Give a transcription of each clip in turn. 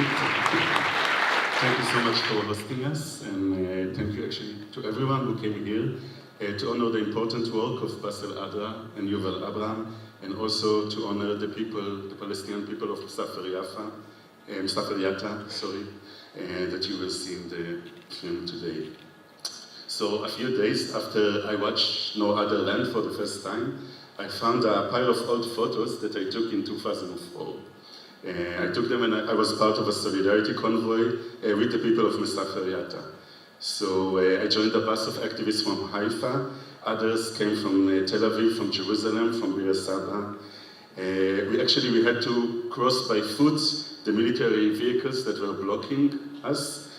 Thank you so much for hosting us, and thank you actually to everyone who came here to honor the important work of Basel Adra and Yuval Abraham, and also to honor the people, the Palestinian people of Safer Yatta, that you will see in the film today. So a few days after I watched No Other Land for the first time, I found a pile of old photos that I took in 2004. I took them and I was part of a solidarity convoy with the people of Safer Yatta. So I joined a bus of activists from Haifa, others came from Tel Aviv, from Jerusalem, from Bir Saba. We had to cross by foot the military vehicles that were blocking us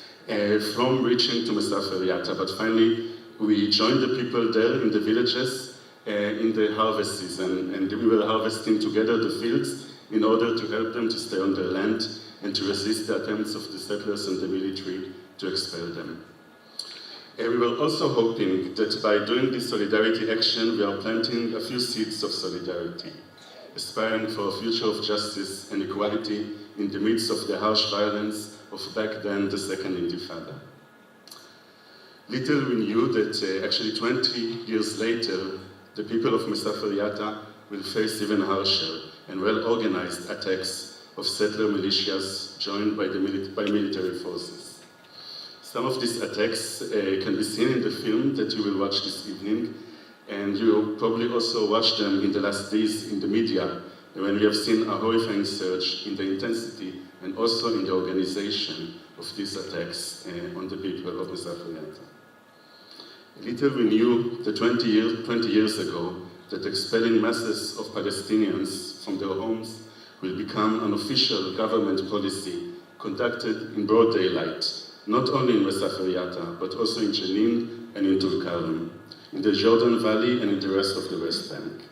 from reaching to Safer Yatta, but finally we joined the people there in the villages in the harvest season, and we were harvesting together the fields in order to help them to stay on their land and to resist the attempts of the settlers and the military to expel them. We were also hoping that by doing this solidarity action, we are planting a few seeds of solidarity, aspiring for a future of justice and equality in the midst of the harsh violence of back then the Second Intifada. Little we knew that actually 20 years later, the people of Safer Yatta will face even harsher and well-organized attacks of settler militias joined by military forces. Some of these attacks can be seen in the film that you will watch this evening, and you will probably also watch them in the last days in the media, when we have seen a horrifying surge in the intensity and also in the organization of these attacks on the people of Safer Yatta. Little we knew that 20 years ago that expelling masses of Palestinians from their homes will become an official government policy conducted in broad daylight, not only in Safer Yatta, but also in Jenin and in Tulkarem, in the Jordan Valley and in the rest of the West Bank.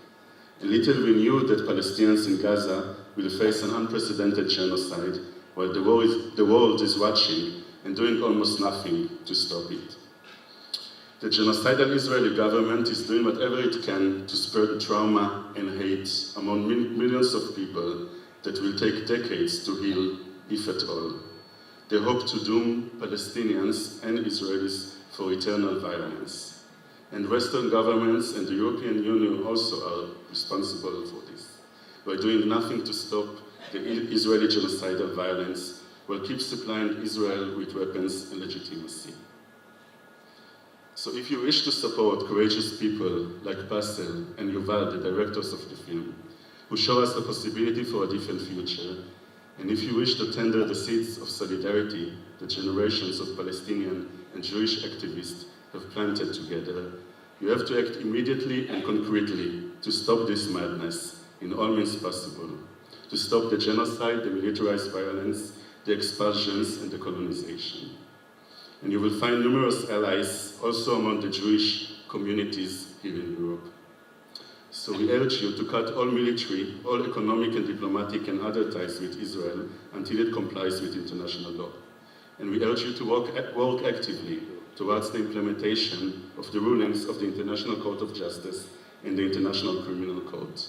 And little we knew that Palestinians in Gaza will face an unprecedented genocide, while the world is watching and doing almost nothing to stop it. The genocidal Israeli government is doing whatever it can to spread trauma and hate among millions of people that will take decades to heal, if at all. They hope to doom Palestinians and Israelis for eternal violence. And Western governments and the European Union also are responsible for this, by doing nothing to stop the Israeli genocidal violence, while keep supplying Israel with weapons and legitimacy. So if you wish to support courageous people like Basel and Yuval, the directors of the film, who show us the possibility for a different future, and if you wish to tender the seeds of solidarity that generations of Palestinian and Jewish activists have planted together, you have to act immediately and concretely to stop this madness in all means possible, to stop the genocide, the militarized violence, the expulsions, and the colonization. And you will find numerous allies also among the Jewish communities here in Europe. So we urge you to cut all military, all economic and diplomatic and other ties with Israel until it complies with international law. And we urge you to work actively towards the implementation of the rulings of the International Court of Justice and the International Criminal Court.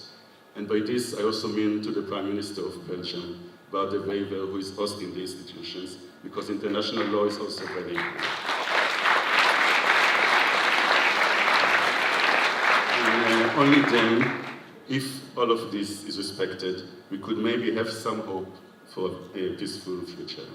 And by this, I also mean to the Prime Minister of Belgium, Bart de Wever, who is hosting the institutions, because international law is also very important. And only then, if all of this is respected, we could maybe have some hope for a peaceful future.